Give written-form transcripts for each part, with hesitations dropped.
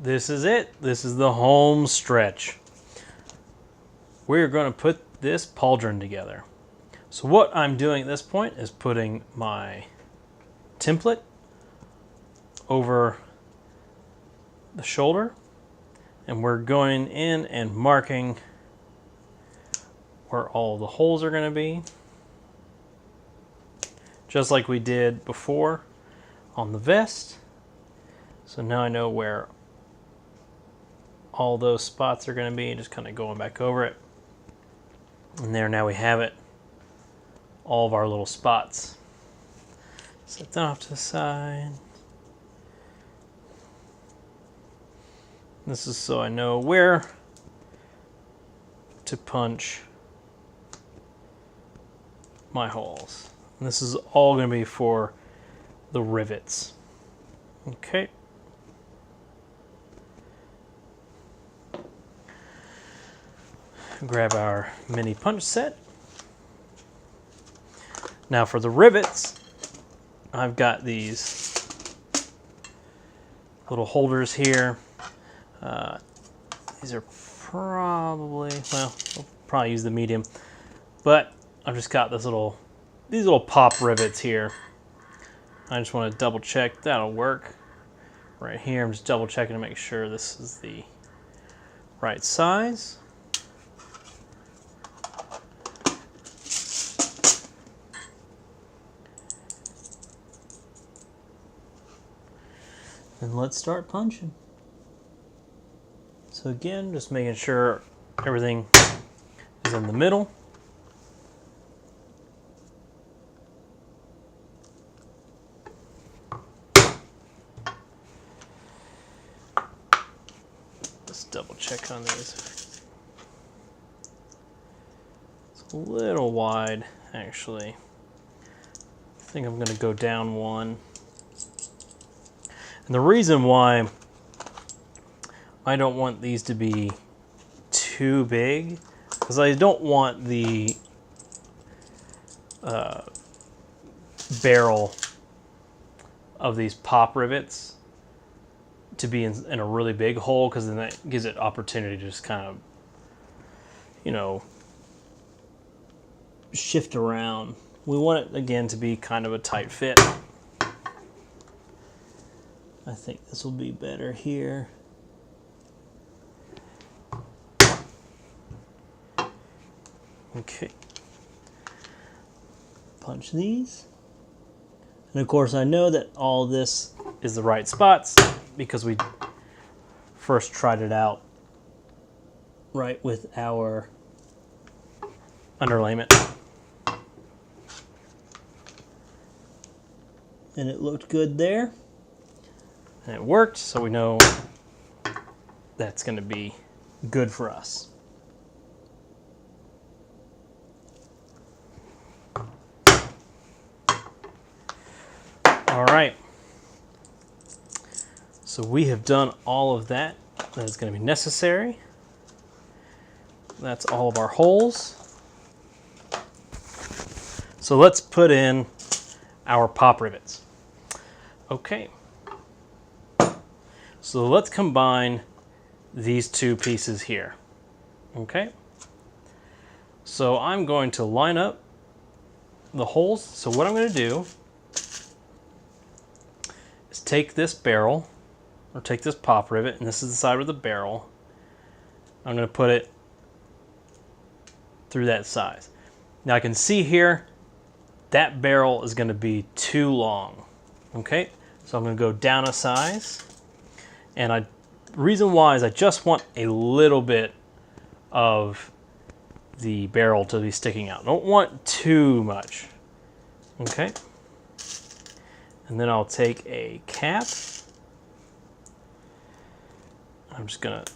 this is it. This is the home stretch. We're going to put this pauldron together. So what I'm doing at this point is putting my template over the shoulder, and we're going in and marking where all the holes are going to be, just like we did before on the vest. So now I know where all those spots are going to be, just kind of going back over it. And there, now we have it, all of our little spots. Set that off to the side. This is so I know where to punch my holes. And this is all going to be for the rivets. Okay. Grab our mini punch set. Now for the rivets, I've got these little holders here. These are probably, well, I'll probably use the medium, but I've just got these little pop rivets here. I just want to double check that'll work. Right here, I'm just double checking to make sure this is the right size. And let's start punching. So again, just making sure everything is in the middle. Let's double check on these. It's a little wide, actually. I think I'm going to go down one. And the reason why I don't want these to be too big, because I don't want the barrel of these pop rivets to be in a really big hole, because then that gives it opportunity to just kind of, you know, shift around. We want it, again, to be kind of a tight fit. I think this will be better here. Okay. Punch these. And of course I know that all this is the right spots because we first tried it out right with our underlayment. And it looked good there. And it worked, so we know that's going to be good for us. All right. So we have done all of that is going to be necessary. That's all of our holes. So let's put in our pop rivets. Okay. So let's combine these two pieces here. Okay. So I'm going to line up the holes. So what I'm going to do is take this barrel, or take this pop rivet, and this is the side of the barrel. I'm going to put it through that size. Now I can see here that barrel is going to be too long. Okay, so I'm going to go down a size, and reason why is I just want a little bit of the barrel to be sticking out. I don't want too much. Okay, and then I'll take a cap. I'm just going to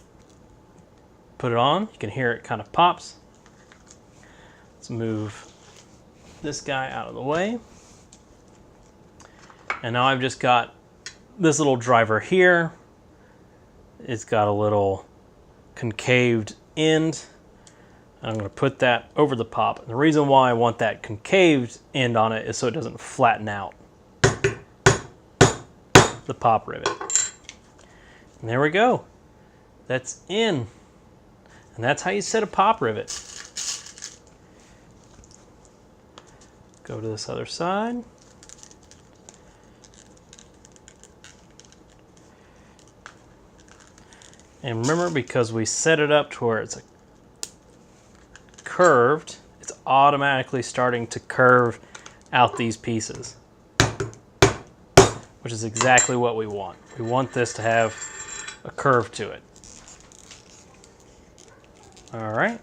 put it on. You can hear it kind of pops. Let's move this guy out of the way. And now I've just got this little driver here. It's got a little concaved end. I'm going to put that over the pop. And the reason why I want that concaved end on it is so it doesn't flatten out the pop rivet. And there we go. That's in. And that's how you set a pop rivet. Go to this other side. And remember, because we set it up to where it's curved, it's automatically starting to curve out these pieces, which is exactly what we want. We want this to have a curve to it. All right.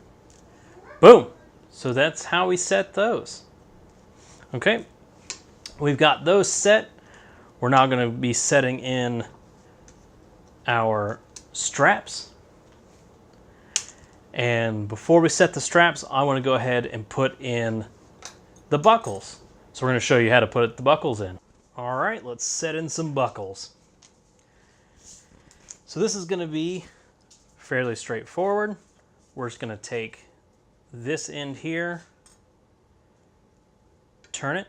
Boom. So that's how we set those. Okay. We've got those set. We're now going to be setting in our straps. And before we set the straps, I want to go ahead and put in the buckles. So we're going to show you how to put the buckles in. All right, let's set in some buckles. So this is going to be fairly straightforward. We're just going to take this end here, turn it,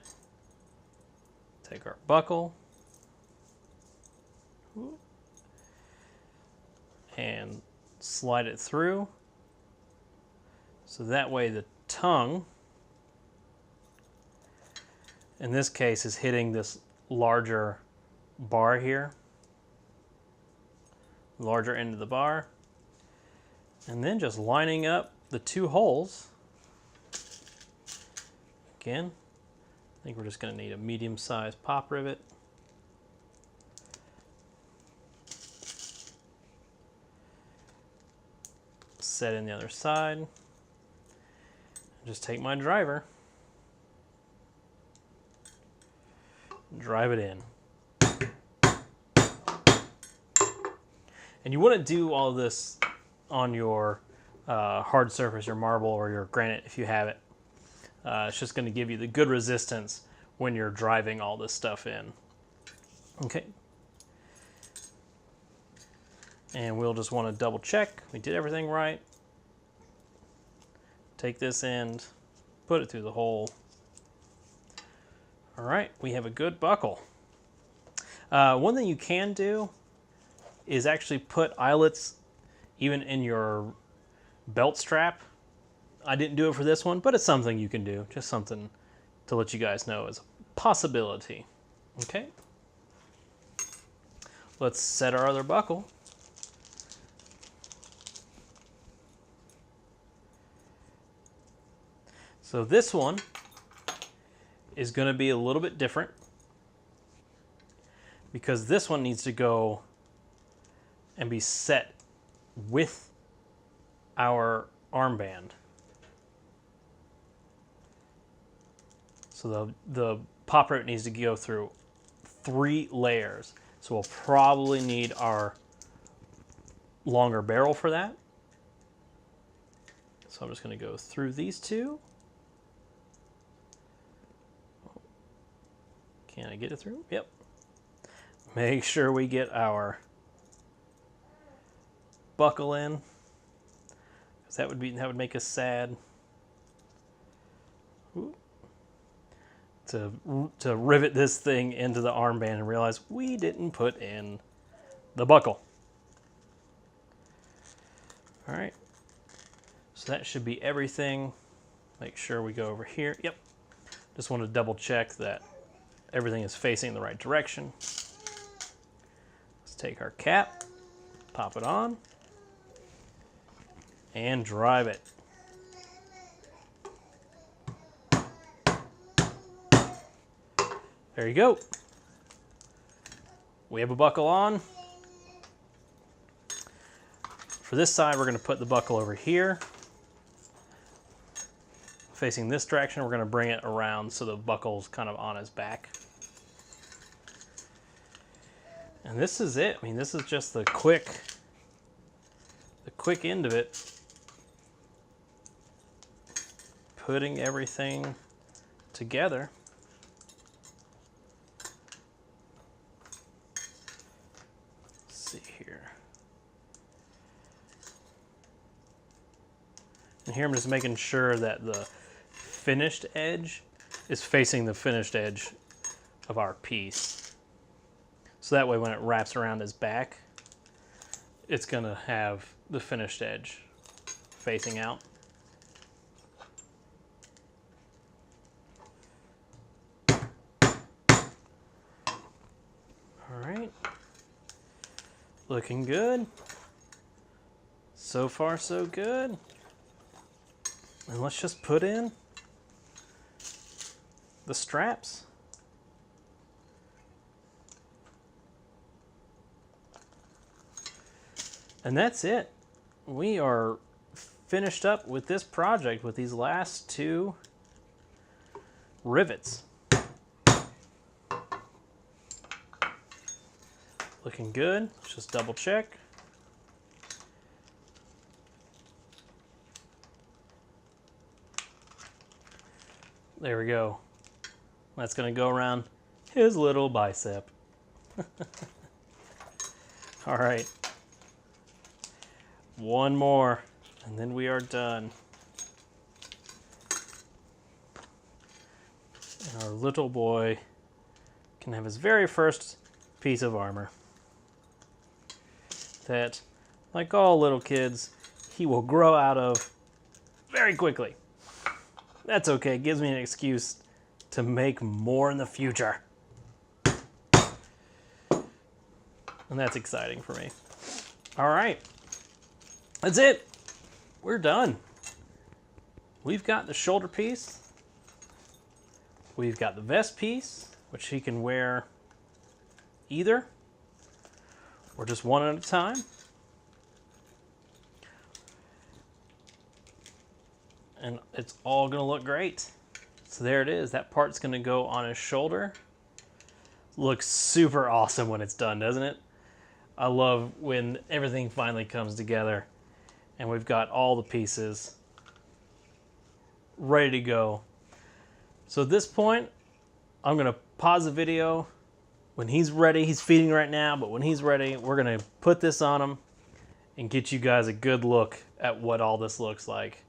take our buckle, and slide it through. So that way the tongue, in this case, is hitting this larger bar here, larger end of the bar, and then just lining up the two holes. Again, I think we're just going to need a medium-sized pop rivet. Set in the other side. Just take my driver, drive it in. And you wouldn't do all this on your hard surface, your marble or your granite if you have it. It's just going to give you the good resistance when you're driving all this stuff in. Okay. And we'll just want to double check we did everything right. Take this end, put it through the hole. All right, we have a good buckle. One thing you can do is actually put eyelets even in your belt strap. I didn't do it for this one, but it's something you can do. Just something to let you guys know is a possibility. Okay. Let's set our other buckle. So this one is going to be a little bit different because this one needs to go and be set with our armband. So the pop rivet needs to go through 3 layers. So we'll probably need our longer barrel for that. So I'm just going to go through these 2. Can I get it through? Yep. Make sure we get our buckle in, because that would make us sad. Ooh. To rivet this thing into the armband and realize we didn't put in the buckle. All right. So that should be everything. Make sure we go over here. Yep. Just want to double check that everything is facing the right direction. Let's take our cap, pop it on, and drive it. There you go. We have a buckle on. For this side, we're going to put the buckle over here. Facing this direction, we're going to bring it around so the buckle's kind of on his back. And this is it. I mean, this is just the quick end of it. Putting everything together. Let's see here. And here I'm just making sure that the finished edge is facing the finished edge of our piece. So that way when it wraps around his back, it's gonna have the finished edge facing out. All right, looking good. So far, so good. And let's just put in the straps. And that's it. We are finished up with this project with these last 2 rivets. Looking good. Let's just double check. There we go. That's going to go around his little bicep. All right. One more, and then we are done. And our little boy can have his very first piece of armor. That, like all little kids, he will grow out of very quickly. That's okay, it gives me an excuse to make more in the future. And that's exciting for me. All right, that's it. We're done. We've got the shoulder piece. We've got the vest piece, which he can wear either or just one at a time. And it's all gonna look great. So there it is. That part's gonna go on his shoulder. Looks super awesome when it's done, doesn't it? I love when everything finally comes together and we've got all the pieces ready to go. So at this point, I'm gonna pause the video. When he's ready, he's feeding right now, but when he's ready, we're gonna put this on him and get you guys a good look at what all this looks like.